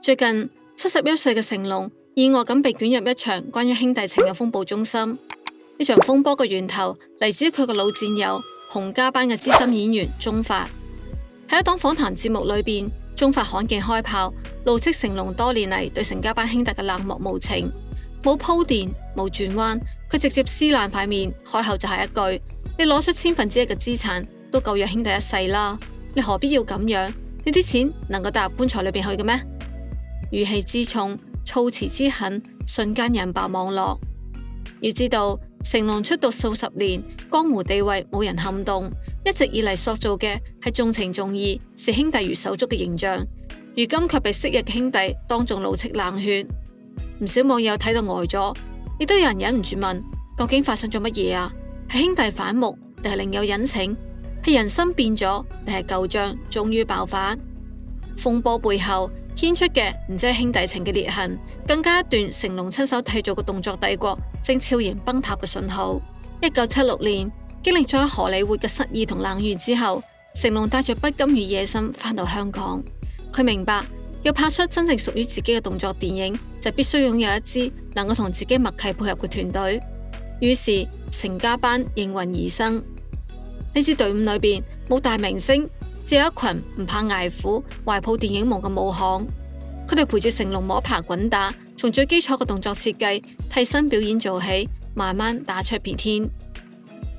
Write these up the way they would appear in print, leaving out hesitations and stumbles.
最近71歲嘅成龍意外咁被捲入一場關於兄弟情嘅風暴中心。呢場風波嘅源頭嚟自佢個老戰友洪家班嘅資深演員鐘發。喺一檔訪談節目裏邊，鐘發罕見開炮，怒斥成龍多年嚟對成家班兄弟嘅冷漠無情，冇鋪墊冇轉彎，佢直接撕爛塊面，開口就係一句：你攞出1/1000嘅資產都夠養兄弟一世啦，你何必要咁樣？呢啲錢能夠帶入棺材裏邊去嘅咩？語氣之重，措辭之狠，瞬間引爆網絡。要知道，成龍出道數十年，江湖地位冇人撼動，一直以嚟塑造嘅係重情重義、視兄弟如手足嘅形象。如今卻被昔日嘅兄弟當眾怒斥冷血，唔少網友睇到呆咗，亦都有人忍唔住問：究竟發生咗乜嘢啊？係兄弟反目，定係另有隱情？係人心變咗，定係舊賬終於爆發？風波背後牽出嘅唔止係兄弟情嘅裂痕，更加一段成龍親手締造嘅動作帝國正悄然崩塌嘅信號。1976年，經歷咗喺荷里活嘅失意同冷遇之後，成龍帶着不甘與野心返到香港。佢明白，要拍出真正屬於自己嘅動作電影，就必須擁有一支能夠同自己默契配合嘅團隊。於是成家班應運而生。呢支隊伍裏邊冇大明星，只有一群唔怕捱苦、懷抱電影夢嘅武行。佢哋陪住成龍摸爬滾打，從最基礎嘅動作設計、替身表演做起，慢慢打出片天。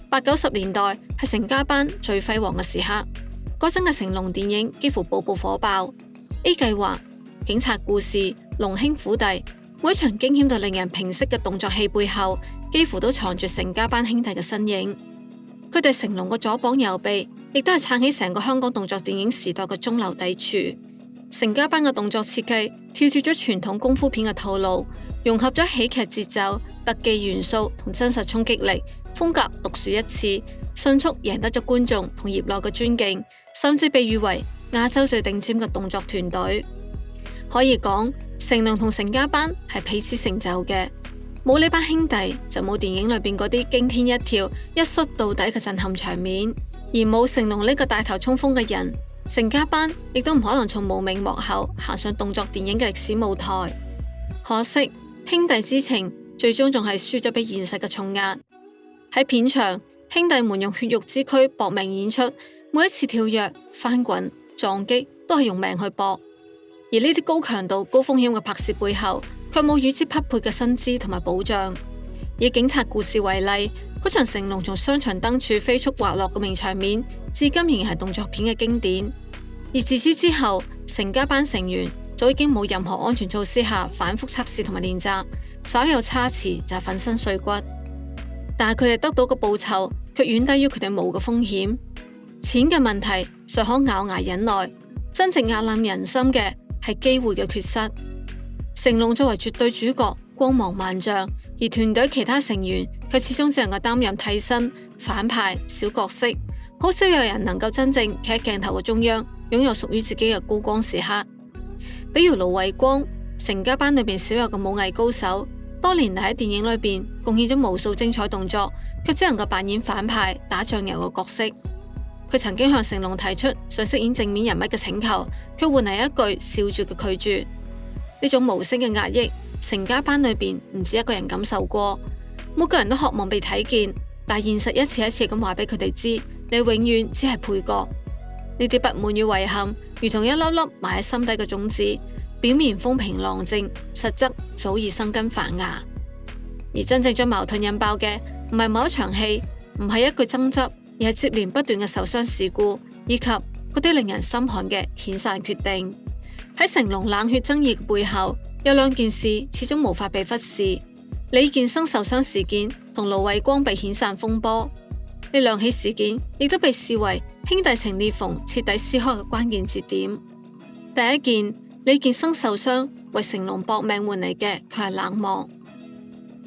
80、90年代係成家班最輝煌嘅時刻，嗰陣嘅成龍電影幾乎步步火爆。A 計劃、警察故事、龍兄虎弟，每一場驚險到令人平息嘅動作戲背後，幾乎都藏住成家班兄弟嘅身影。佢哋成龍嘅左膀右臂，亦都係撐起成個香港動作電影時代嘅中流砥柱。成家班嘅動作設計跳脫咗傳統功夫片嘅套路，融合咗喜劇節奏、特技元素同真實衝擊力，風格獨樹一幟，迅速贏得咗觀眾同業內嘅尊敬，甚至被譽為亞洲最頂尖嘅動作團隊。可以講，成龍同成家班係彼此成就嘅，冇呢班兄弟就冇電影裏邊嗰啲驚天一跳、一摔到底嘅震撼場面，而冇成龍呢個帶頭衝鋒嘅人，成家班亦都唔可能從無名幕後行上動作電影嘅歷史舞台。可惜兄弟之情最終仲係輸咗俾現實嘅重壓。喺片場，兄弟們用血肉之軀搏命演出，每一次跳躍、翻滾、撞擊都係用命去搏。而呢啲高強度、高風險嘅拍攝背後，卻冇與之匹配嘅薪資同埋保障。以警察故事為例，嗰場成龍從商場燈柱飛速滑落嘅名場面，至今仍然係動作片嘅經典。而自此之後，成家班成員早已經冇任何安全措施下反覆測試同埋練習，稍有差池就係粉身碎骨。但係佢哋得到嘅報酬，卻遠低於佢哋冒嘅風險。錢嘅問題尚可咬牙忍耐，真正壓冧人心嘅係機會嘅缺失。成龍作為絕對主角，光芒萬丈，而團隊其他成員卻始終只能夠擔任替身、反派、小角色，好少有人能夠真正企喺鏡頭嘅中央，擁有屬於自己嘅高光時刻。比如盧偉光，成家班裏邊少有嘅武藝高手，多年嚟喺電影裏邊貢獻咗無數精彩動作，卻只能夠扮演反派、打醬油嘅角色。佢曾經向成龍提出想飾演正面人物嘅請求，卻換嚟一句笑住嘅拒絕。呢種無聲嘅壓抑，成家班裏邊唔止一個人感受過，每個人都渴望被睇見，但現實一次一次咁話俾佢哋知，你永遠只係配角。呢啲不滿與遺憾，如同一粒粒埋喺心底嘅種子，表面風平浪靜，實則早已生根發芽。而真正將矛盾引爆嘅，唔係某一場戲，唔係一句爭執，而係接連不斷嘅受傷事故，以及嗰啲令人心寒嘅遣散決定。喺成龍冷血爭議嘅背後，有兩件事始終無法被忽視：李健生受傷事件同盧偉光被遣散風波。呢兩起事件亦都被視為兄弟情裂縫徹底撕開嘅關鍵節點。第一件，李健生受傷為成龍搏命換嚟嘅，佢係冷漠。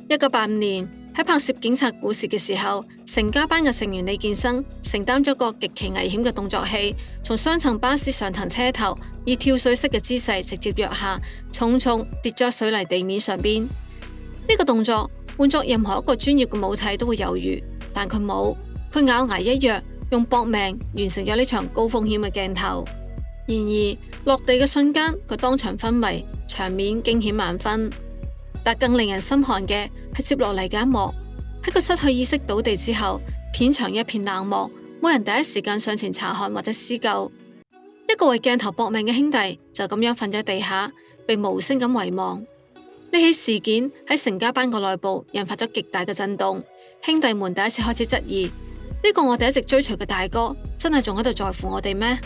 1985年喺拍攝警察故事嘅時候，成家班嘅成員李健生承擔咗個極其危險嘅動作戲，從雙層巴士上層車頭，以跳水式嘅姿勢直接躍下，重重跌咗水泥地面上邊。呢個動作換作任何一個專業嘅武體都會猶豫，但佢冇，佢咬牙一躍，用搏命完成咗呢場高風險嘅鏡頭。然而落地嘅瞬間，佢當場昏迷，場面驚險萬分。但更令人心寒嘅係接落嚟嘅一幕，喺佢失去意識倒地之後，片場一片冷漠，冇人第一時間上前查看或者施救。一個為鏡頭搏命嘅兄弟就咁樣瞓咗地下，被無聲咁遺忘。呢起事件喺成家班個內部引發咗極大嘅震動，兄弟們第一次開始質疑呢個我哋一直追隨嘅大哥，真係仲喺度在乎我哋咩？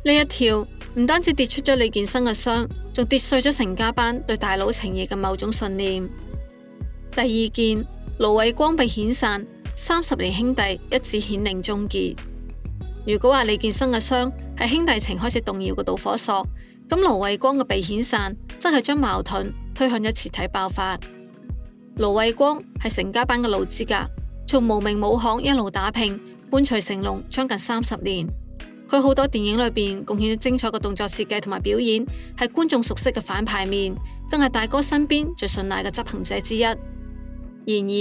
呢一跳唔單止跌出咗李建生嘅傷，仲跌碎咗成家班對大佬情誼嘅某種信念。第二件，盧偉光被遣散，30年兄弟一紙顯令終結。如果話李建生嘅傷係兄弟情開始動搖嘅導火索，咁盧偉光嘅被遣散則係將矛盾推向咗徹底爆發。盧偉光係成家班嘅老資格，從無名武行一路打拼，伴隨成龍將近30年。佢好多電影裏邊貢獻咗精彩嘅動作設計同埋表演，係觀眾熟悉嘅反派面，更係大哥身邊最信賴嘅執行者之一。然而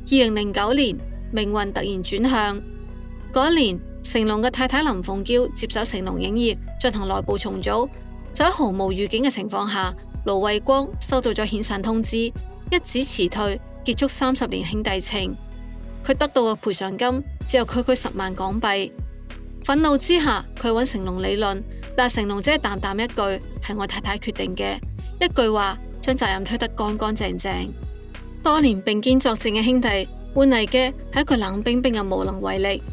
2009年，命運突然轉向。嗰一年，成龍嘅太太林鳳嬌接手成龍影業進行內部重組，就喺毫無預警嘅情況下，盧偉光收到咗遣散通知，一紙辭退，結束30年兄弟情。佢得到嘅賠償金只有區區10萬港幣。憤怒之下，佢揾成龍理論，但成龍只係淡淡一句係我太太決定嘅，一句話將責任推得乾乾淨淨。多年並肩作戰嘅兄弟換嚟嘅係一句冷冰冰嘅無能為力。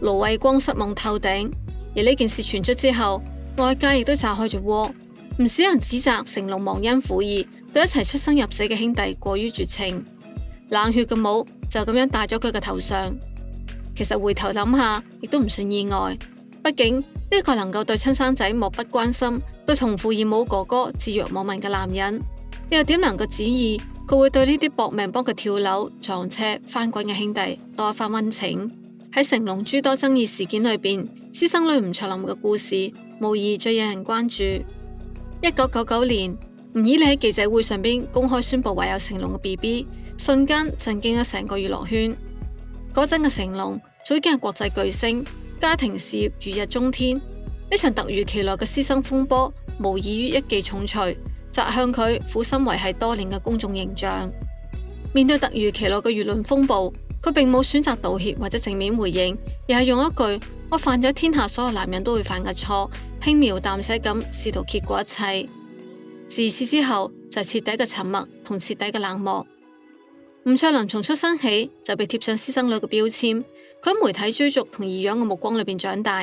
盧偉光失望透頂，而呢件事傳出之後，外界亦都炸開咗鍋，唔少人指責成龍忘恩負義，對一齊出生入死嘅兄弟過於絕情，冷血嘅帽就咁樣戴咗佢嘅頭上。其實回頭諗下，亦都唔算意外。畢竟呢個能夠對親生仔漠不關心，對同父異母哥哥置若罔聞嘅男人，你又點能夠指意佢會對呢啲搏命幫佢跳樓、撞車、翻滾嘅兄弟多一番溫情？喺成龍諸多爭議事件裏邊，私生女吳卓林嘅故事無疑最引人關注。1999年，吳綺莉喺記者會上邊公開宣布懷有成龍嘅 BB， 瞬間震驚咗成個娛樂圈。嗰陣嘅成龍早已經係國際巨星，家庭事業如日中天。呢場突如其來嘅私生風波，無異於一記重錘，砸向佢苦心維繫多年嘅公眾形象。面對突如其來嘅輿論風暴，佢並冇選擇道歉或者正面回應，而係用一句我犯咗天下所有男人都會犯嘅錯，輕描淡寫咁試圖揭過一切。自此之後就係徹底嘅沉默同徹底嘅冷漠。吳卓林從出生起就被貼上私生女嘅標籤，佢喺媒體追逐同異樣嘅目光裏邊長大。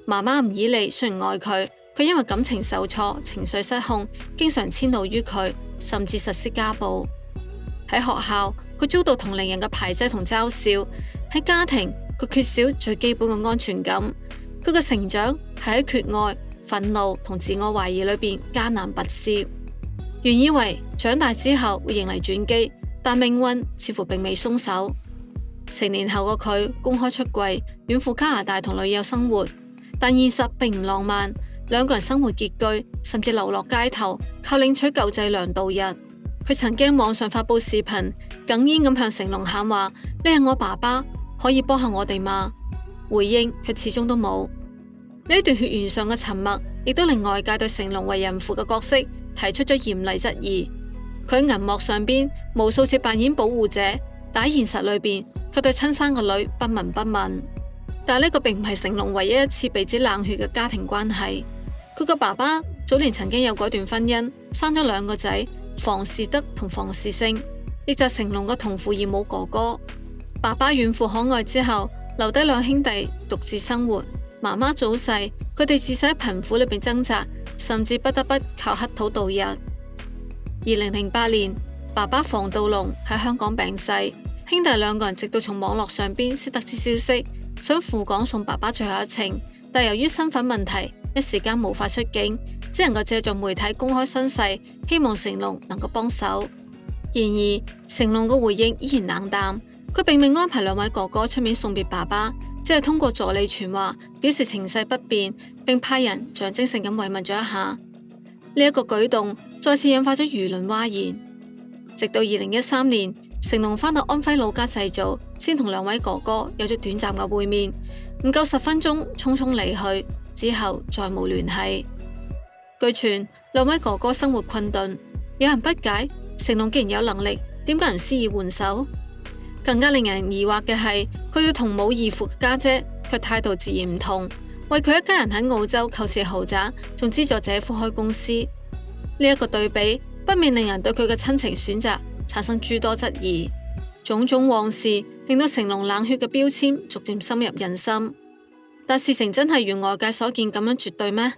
媽媽吳綺莉雖然愛佢，佢因為感情受挫、情緒失控，經常遷怒於佢，甚至實施家暴。喺學校，佢遭到同齡人嘅排擠同嘲笑；喺家庭，佢缺少最基本嘅安全感。佢嘅成長係喺缺愛、憤怒同自我懷疑裏邊艱難跋涉。原以為長大之後會迎嚟轉機，但命運似乎並未鬆手。成年後嘅佢公開出櫃，遠赴加拿大同女友生活，但現實並唔浪漫。兩個人生活拮據，甚至流落街頭，靠領取救濟糧度日。佢曾經網上發佈視頻，哽咽咁向成龍喊話：你係我爸爸，可以幫下我哋嗎？回應佢始終都冇。呢段血緣上嘅沉默，亦都令外界對成龍為人父嘅角色提出咗嚴厲質疑。佢喺銀幕上邊無數次扮演保護者，但喺現實裏邊，佢對親生個女不聞不問。但呢個並唔係成龍唯一一次被指冷血嘅家庭關係。佢個爸爸早年曾經有過一段婚姻，生咗2個仔，房士德同房士星，亦就係成龍嘅同父異母哥哥。爸爸遠赴海外之後，留低2兄弟獨自生活。媽媽早逝，佢哋自細喺貧苦裏邊掙扎，甚至不得不靠乞討度日。2008年，爸爸房道龍喺香港病逝，兄弟2個人直到從網絡上邊先得知消息，想赴港送爸爸最後一程，但由於身份問題，一時間無法出境，只能夠借助媒體公開身世，希望成龍能夠幫手。然而，成龍嘅回應依然冷淡，佢並未安排2位哥哥出面送別爸爸，只係通過助理傳話表示情勢不便，並派人象徵性咁慰問咗一下。呢一個舉動再次引發咗輿論譁然。直到2013年，成龍返到安徽老家製造，先同2位哥哥有咗短暫嘅會面，唔夠10分鐘，匆匆離去，之後再冇聯繫。據傳兩位哥哥生活困頓，有人不解成龍既然有能力，點解唔施以援手？更加令人疑惑嘅係，佢要同冇義父嘅家姐，卻態度自然唔同，為佢一家人喺澳洲購置豪宅，仲資助姐夫開公司。呢一個對比，不免令人對佢嘅親情選擇產生諸多質疑。種種往事令到成龍冷血嘅標籤逐漸深入人心。但事情真係如外界所見咁樣絕對咩？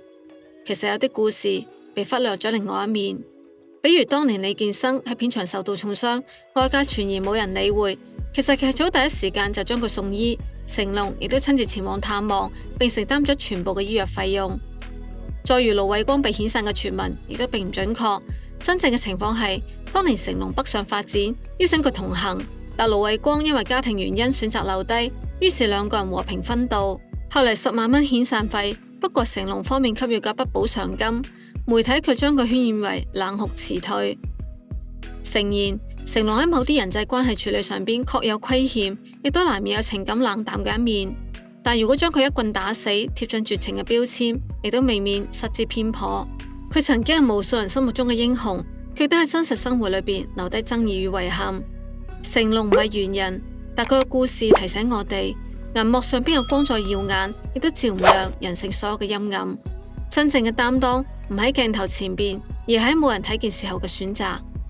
其實有啲故事被忽略咗另外一面，比如當年李建生喺片場受到重傷，外界傳言冇人理會，其實劇組第一時間就將佢送醫，成龍亦都親自前往探望，並承擔咗全部嘅醫藥費用。再如盧偉光被遣散嘅傳聞，亦都並唔準確。真正嘅情況係，當年成龍北上發展，邀請佢同行，但盧偉光因為家庭原因選擇留低，於是兩個人和平分道。後嚟10萬蚊遣散費，不過成龍方面給予嘅一筆補償金，媒體卻將佢渲染為冷酷辭退。誠然，成龍喺某啲人際關係處理上邊確有虧欠，亦都難免有情感冷淡嘅一面。但如果將佢一棍打死，貼上絕情嘅標籤，亦都未免失之偏頗。佢曾經係無數人心目中嘅英雄，佢都喺真實生活裏邊留低爭議與遺憾。成龍唔係猿人，但佢嘅故事提醒我哋，銀幕上邊有光在耀眼，亦都照唔亮人性所有嘅陰暗。真正嘅擔當唔喺鏡頭前邊，而喺冇人睇見時候嘅選擇。